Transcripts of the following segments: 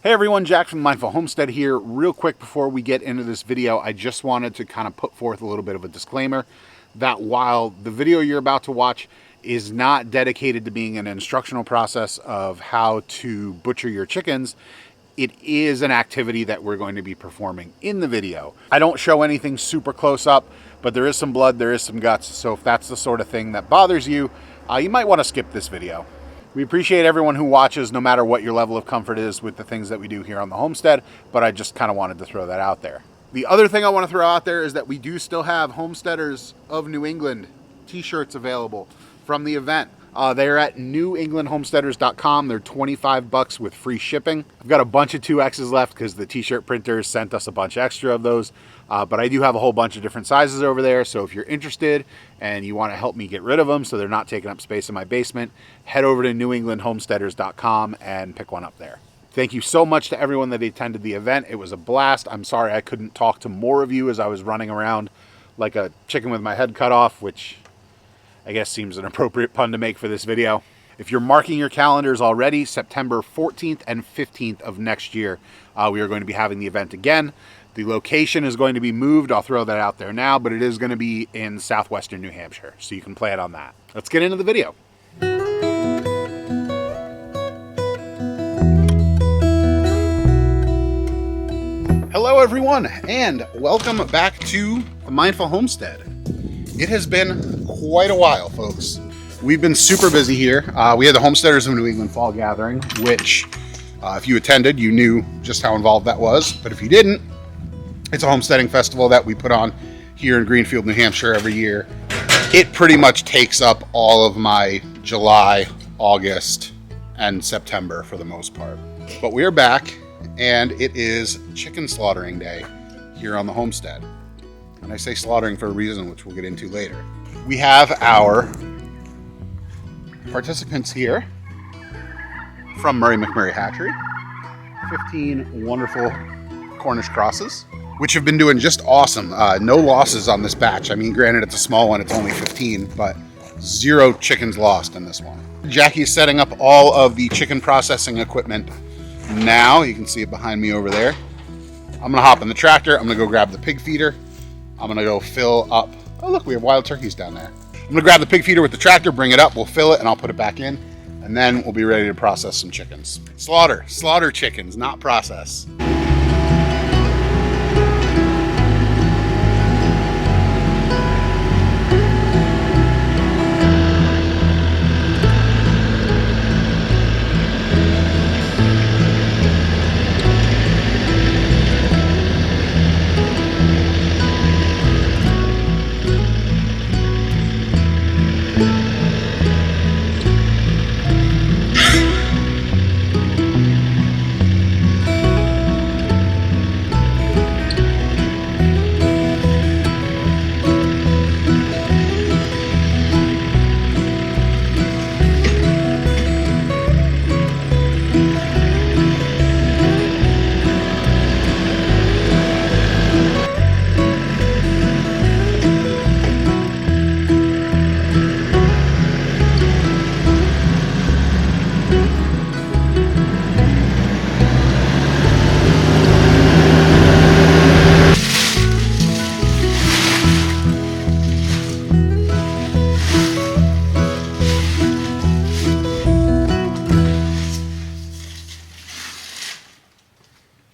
Hey everyone, Jack from Mindful Homestead here. Real quick before we get into this video, I just wanted to kind of put forth a little bit of a disclaimer that while the video you're about to watch is not dedicated to being an instructional process of how to butcher your chickens, it is an activity that we're going to be performing in the video. I don't show anything super close up, but there is some blood, there is some guts, so if that's the sort of thing that bothers you, you might want to skip this video. We appreciate everyone who watches, no matter what your level of comfort is with the things that we do here on the homestead, but I just kind of wanted to throw that out there. The other thing I want to throw out there is that we do still have Homesteaders of New England t-shirts available from the event. They're at newenglandhomesteaders.com. They're $25 with free shipping. I've got a bunch of 2Xs left because the t-shirt printers sent us a bunch extra of those. But I do have a whole bunch of different sizes over there. So if you're interested and you want to help me get rid of them so they're not taking up space in my basement, head over to newenglandhomesteaders.com and pick one up there. Thank you so much to everyone that attended the event. It was a blast. I'm sorry I couldn't talk to more of you as I was running around like a chicken with my head cut off, which I guess seems an appropriate pun to make for this video. If you're marking your calendars already, September 14th and 15th of next year, we are going to be having the event again. The location is going to be moved. I'll throw that out there now, but it is going to be in southwestern New Hampshire, so you can plan on that. Let's get into the video. Hello everyone, and welcome back to the Mindful Homestead. It has been quite a while, folks. We've been super busy here. We had the Homesteaders of New England Fall Gathering, which if you attended, you knew just how involved that was. But if you didn't, it's a homesteading festival that we put on here in Greenfield, New Hampshire every year. It pretty much takes up all of my July, August, and September for the most part. But we are back, and it is chicken slaughtering day here on the homestead. And I say slaughtering for a reason, which we'll get into later. We have our participants here from Murray McMurray Hatchery. 15 wonderful Cornish crosses, which have been doing just awesome. No losses on this batch. I mean, granted, it's a small one. It's only 15, but 0 chickens lost in this one. Jackie is setting up all of the chicken processing equipment now. You can see it behind me over there. I'm going to hop in the tractor. I'm going to go grab the pig feeder. I'm going to go fill up. Oh, look, we have wild turkeys down there. I'm going to grab the pig feeder with the tractor, bring it up, we'll fill it, and I'll put it back in. And then we'll be ready to process some chickens. Slaughter chickens, not process.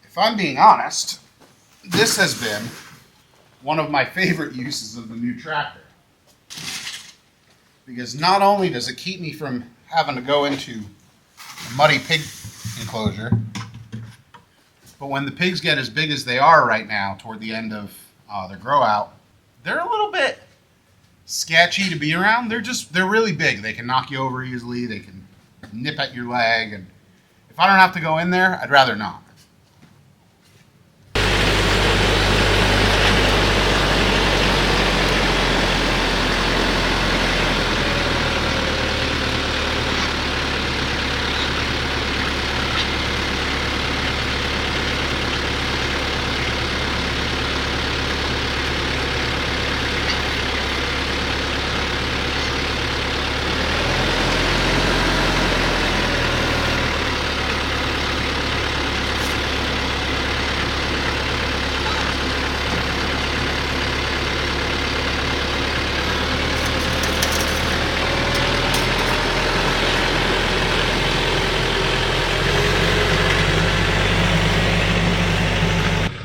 If I'm being honest, this has been one of my favorite uses of the new tractor. Because not only does it keep me from having to go into a muddy pig enclosure, but when the pigs get as big as they are right now toward the end of their grow out, they're a little bit sketchy to be around. They're really big. They can knock you over easily. They can nip at your leg. And if I don't have to go in there, I'd rather not.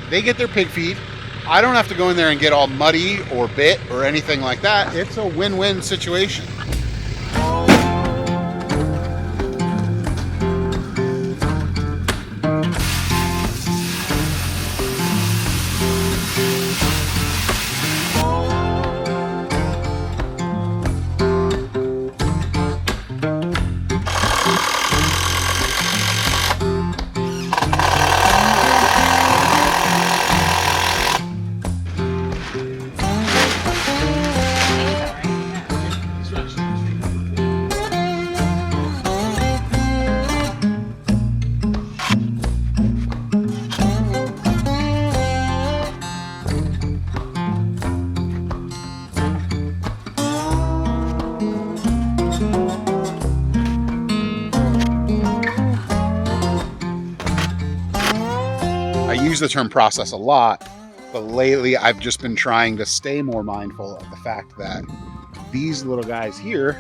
They get their pig feed. I don't have to go in there and get all muddy or bit or anything like that. It's a win-win situation. I use the term process a lot, but lately I've just been trying to stay more mindful of the fact that these little guys here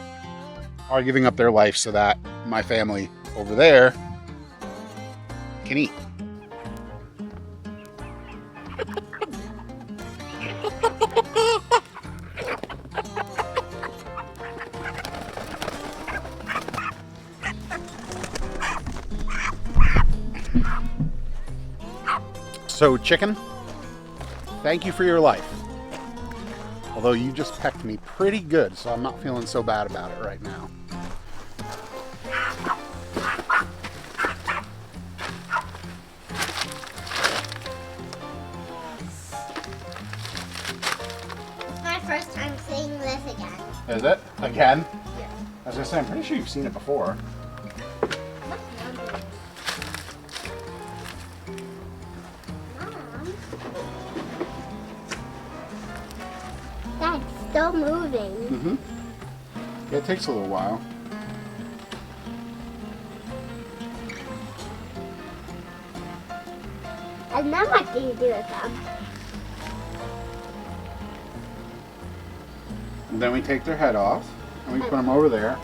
are giving up their life so that my family over there can eat. So chicken, thank you for your life. Although you just pecked me pretty good, so I'm not feeling so bad about it right now. It's my first time seeing this again. Is it? Again? Yeah. I was gonna say, I'm pretty sure you've seen it before. That's still moving. Mm-hmm. Yeah, it takes a little while. And then what do you do with them? And then we take their head off and we put them over there.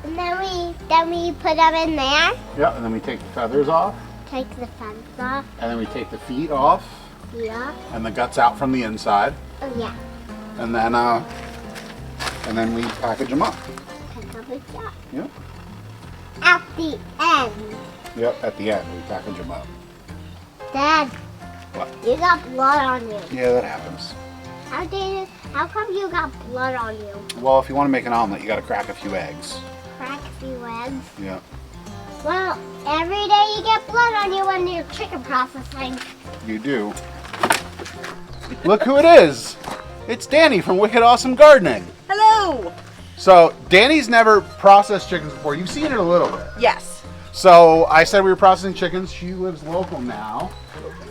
And then we put them in there. Yeah, and then we take the feathers off. Take the fence off. And then we take the feet off. Yeah. And the guts out from the inside. Oh yeah. And then we package them up. Pick up a shot. Yep. At the end. Yep, at the end we package them up. Dad. What? You got blood on you. Yeah, that happens. How come you got blood on you? Well, if you want to make an omelet, you got to crack a few eggs. Crack a few eggs. Yeah. Well, every day you get blood on you when you're chicken processing. You do. Look who it is. It's Danny from Wicked Awesome Gardening. Hello! So, Danny's never processed chickens before. You've seen it a little bit. Yes. So, I said we were processing chickens. She lives local now.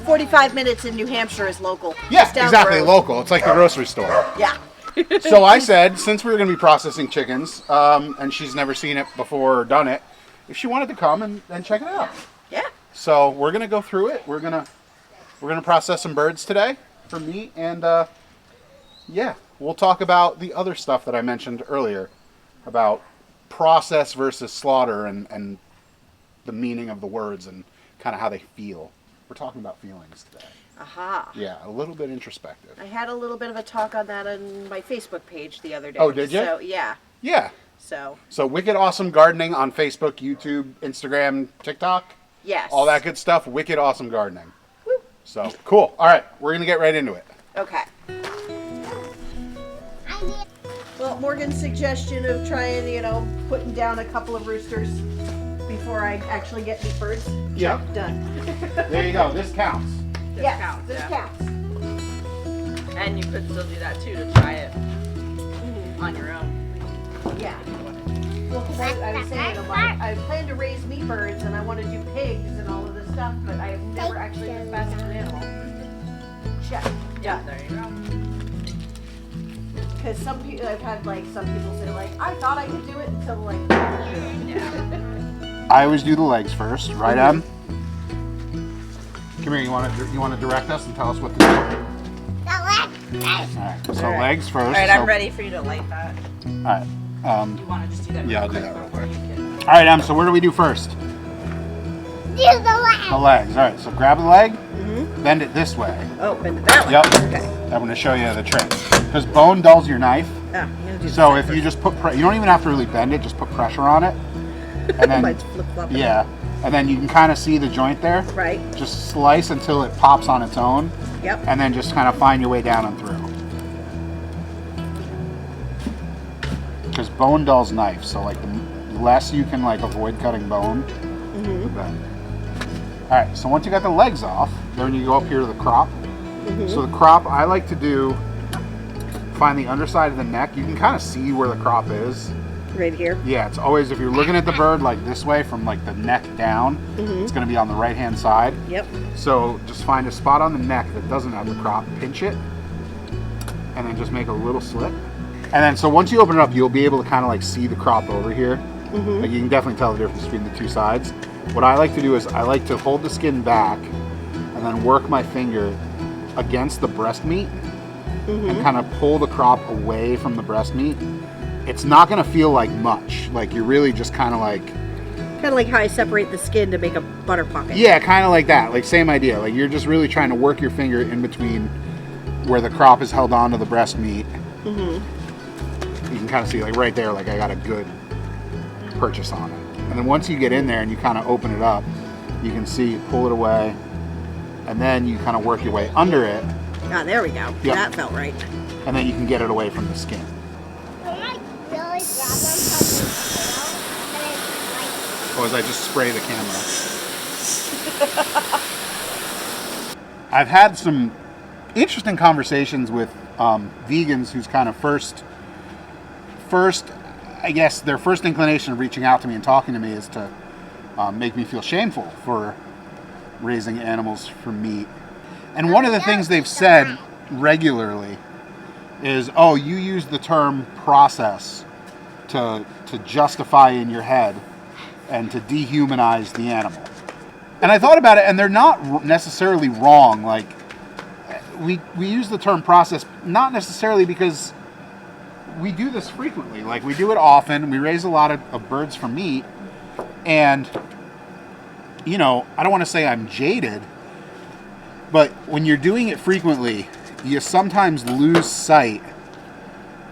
45 minutes in New Hampshire is local. Yeah, Just down exactly, the road. local. It's like the grocery store. Yeah. So I said, since we were going to be processing chickens, and she's never seen it before or done it, if she wanted to come and check it out. Yeah. So we're going to go through it. We're gonna process some birds today for meat, and yeah, we'll talk about the other stuff that I mentioned earlier about process versus slaughter and the meaning of the words and kind of how they feel. We're talking about feelings today. Aha. Yeah, a little bit introspective. I had a little bit of a talk on that on my Facebook page the other day. Oh, did you? So, yeah. Yeah. So, Wicked Awesome Gardening on Facebook, YouTube, Instagram, TikTok. yes. All that good stuff. Wicked Awesome Gardening. Woo. So, cool. All right, we're going to get right into it. Okay. I need Well, Morgan's suggestion of trying, putting down a couple of roosters before I actually get meat birds. Yeah. Done. There you go. This counts. Yes, counts, this yeah. counts. And you could still do that too to try it on your own. Yeah. Well, 'cause I was saying, I'm like, I plan to raise meat birds and I want to do pigs and all of this stuff, but I have never actually dispatched an animal. Check. Yeah, there you go. Because some people, I've had some people say I thought I could do it until Yeah. I always do the legs first, right, Em? Come here. You want to direct us and tell us what to do? the leg. All right. So All right. legs first. All right, so, I'm ready for you to light that. All right. You want to just do that? Yeah, I'll real do quick that real before you get- All right, Em. So where do we do first? do the leg. The legs. All right, so grab the leg, Mm-hmm. bend it this way. Oh, bend it that way. Yep. Okay. I'm going to show you the trick. Because bone dulls your knife. Ah, I'm gonna do So the if side you just put, you don't even have to really bend it, just put pressure on it. And then, Mine's flip-flopping. yeah, and then you can kind of see the joint there. Right. Just slice until it pops on its own, Yep. and then just kind of find your way down and through. Because bone dulls knives, so like the less you can like avoid cutting bone, the better. All right, so once you got the legs off, then you go up here to the crop. So the crop, I like to do, find the underside of the neck. You can kind of see where the crop is. Right here. Yeah, it's always, if you're looking at the bird like this way from like the neck down, it's going to be on the right hand side. Yep. So just find a spot on the neck that doesn't have the crop, pinch it, and then just make a little slit. And then so once you open it up, you'll be able to kind of like see the crop over here. Like you can definitely tell the difference between the two sides. What I like to do is I like to hold the skin back and then work my finger against the breast meat and kind of pull the crop away from the breast meat. It's not going to feel like much. Like you're really just kind of like... Kind of like how I separate the skin to make a butter pocket. Yeah, kind of like that. Like same idea. Like you're just really trying to work your finger in between where the crop is held onto the breast meat. You can kind of see like right there, like I got a good purchase on it. And then once you get in there and you kind of open it up, you can see, pull it away, and then you kind of work your way under it, Ah, there we go. Yep. That felt right. and then you can get it away from the skin. Can I really grab them from the tail? And Or as I just spray the camera. I've had some interesting conversations with vegans whose kind of first, I guess their first inclination of reaching out to me and talking to me is to make me feel shameful for raising animals for meat. And one of the things they've said regularly is, oh, you use the term process to justify in your head and to dehumanize the animal. And I thought about it, and they're not necessarily wrong. Like, we use the term process not necessarily because we do this frequently. Like, we do it often. We raise a lot of birds for meat. And, you know, I don't want to say I'm jaded, but when you're doing it frequently, you sometimes lose sight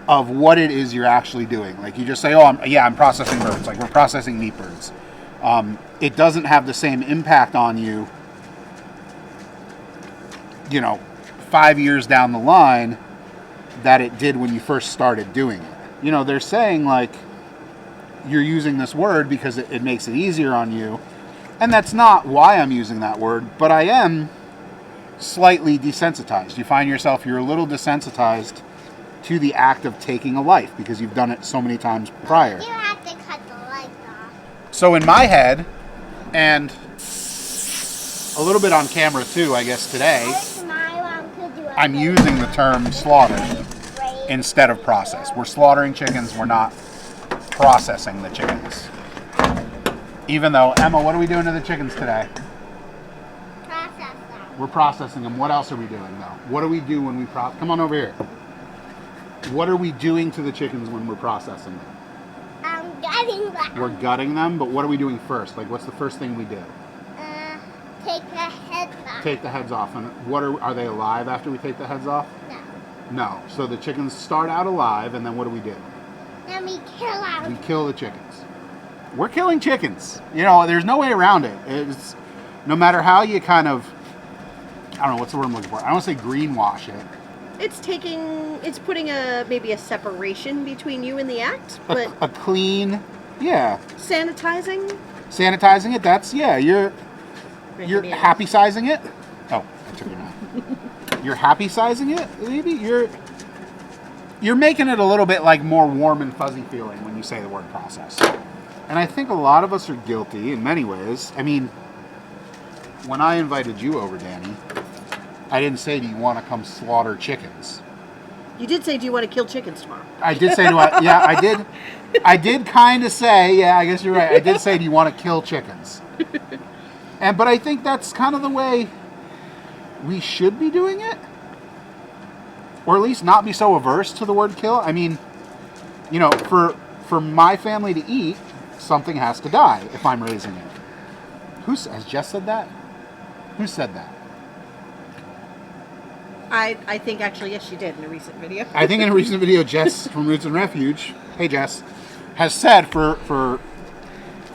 of what it is you're actually doing. Like, you just say, oh, I'm processing birds. Like, we're processing meat birds. It doesn't have the same impact on you, you know, 5 years down the line that it did when you first started doing it. You know, they're saying, like, you're using this word because it makes it easier on you. And that's not why I'm using that word, but I am slightly desensitized. You find yourself, you're a little desensitized to the act of taking a life because you've done it so many times prior. you have to cut the legs off. So in my head, and a little bit on camera too, I guess today, I wish my mom could do it. I'm using the term slaughter instead of process. We're slaughtering chickens, we're not processing the chickens. Even though, Emma, what are we doing to the chickens today? Process them. We're processing them. What else are we doing though? What do we do when we come on over here. What are we doing to the chickens when we're processing them? I'm gutting them. We're gutting them, but what are we doing first? Like, what's the first thing we do? Take the heads off. Take the heads off. And what are they alive after we take the heads off? No. No. So the chickens start out alive, and then what do? Then we kill them. We kill the chickens. We're killing chickens. You know, there's no way around it. It's no matter how you kind of, I don't know, what's the word I'm looking for? I don't want to say greenwash it. It's putting maybe a separation between you and the act, but A clean, yeah. sanitizing. Sanitizing it, that's, yeah, you're Maybe happy sizing it. Oh, I took your knife. You're happy sizing it, maybe? You're making it a little bit like more warm and fuzzy feeling when you say the word process. And I think a lot of us are guilty in many ways. I mean, when I invited you over, Danny, I didn't say, do you want to come slaughter chickens? You did say, do you want to kill chickens tomorrow? I did say, yeah, I did. I did kind of say, yeah, I guess you're right. I did say, do you want to kill chickens? But I think that's kind of the way we should be doing it. Or at least not be so averse to the word kill. I mean, you know, for my family to eat, something has to die if I'm raising it. Has Jess said that? Who said that? I think actually, yes, she did in a recent video. I think in a recent video, Jess from Roots and Refuge, hey Jess, has said for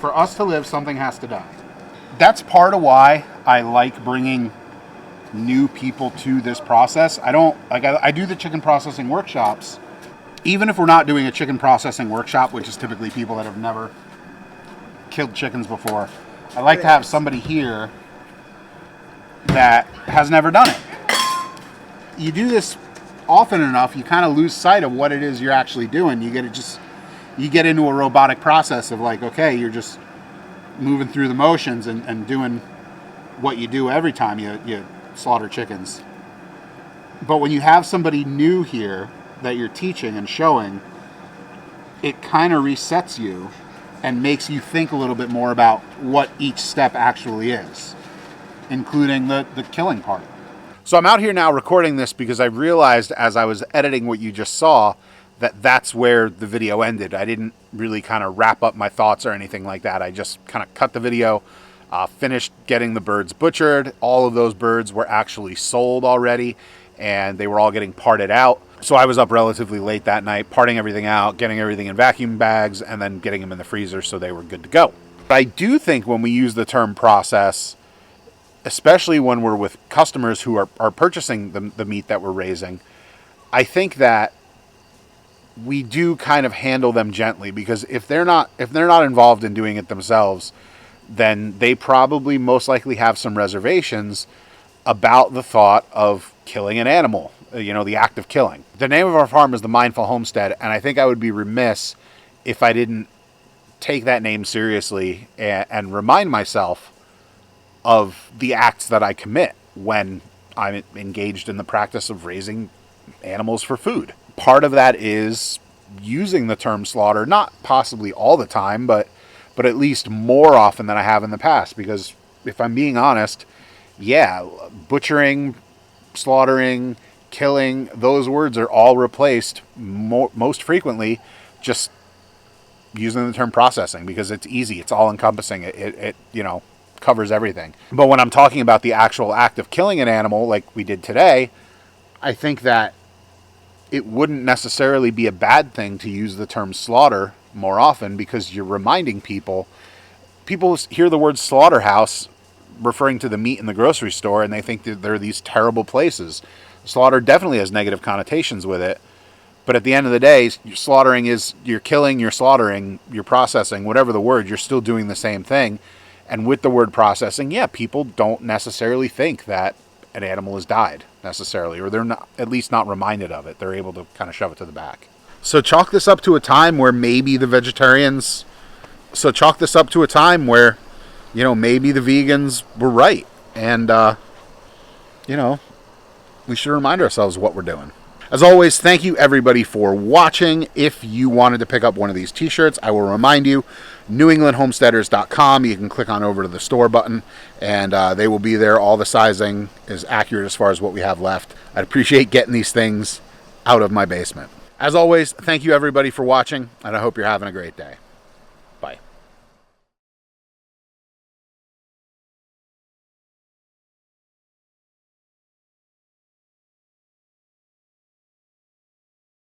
us to live, something has to die. That's part of why I like bringing new people to this process. I do the chicken processing workshops. Even if we're not doing a chicken processing workshop, which is typically people that have never killed chickens before, I like to have somebody here that has never done it. You do this often enough, you kind of lose sight of what it is you're actually doing. You get into a robotic process of like, okay, you're just moving through the motions and doing what you do every time you slaughter chickens. But when you have somebody new here that you're teaching and showing, it kind of resets you and makes you think a little bit more about what each step actually is, including the killing part. So I'm out here now recording this because I realized as I was editing what you just saw that that's where the video ended. I didn't really kind of wrap up my thoughts or anything like that. I just kind of cut the video, finished getting the birds butchered. All of those birds were actually sold already and they were all getting parted out. So I was up relatively late that night, parting everything out, getting everything in vacuum bags, and then getting them in the freezer so they were good to go. But I do think when we use the term process, especially when we're with customers who are purchasing the meat that we're raising, I think that we do kind of handle them gently, because if they're not involved in doing it themselves, then they probably most likely have some reservations about the thought of killing an animal, the act of killing. The name of our farm is the Mindful Homestead, and I think I would be remiss if I didn't take that name seriously and remind myself of the acts that I commit when I'm engaged in the practice of raising animals for food. Part of that is using the term slaughter, not possibly all the time, but at least more often than I have in the past. Because if I'm being honest, yeah, butchering, slaughtering, killing, those words are all replaced most frequently just using the term processing, because it's easy, it's all encompassing, it covers everything. But when I'm talking about the actual act of killing an animal like we did today, I think that it wouldn't necessarily be a bad thing to use the term slaughter more often, because you're reminding people hear the word slaughterhouse referring to the meat in the grocery store and they think that they're these terrible places. Slaughter definitely has negative connotations with it, but at the end of the day, slaughtering is, you're killing, you're slaughtering, you're processing, whatever the word, you're still doing the same thing. And with the word processing, yeah, people don't necessarily think that an animal has died necessarily, or they're not, at least not reminded of it. They're able to kind of shove it to the back. So chalk this up to a time where maybe the vegans were right. And, we should remind ourselves what we're doing. As always, thank you everybody for watching. If you wanted to pick up one of these t-shirts, I will remind you, NewEnglandHomesteaders.com. You can click on over to the store button and they will be there. All the sizing is accurate as far as what we have left. I'd appreciate getting these things out of my basement. As always, thank you everybody for watching, and I hope you're having a great day.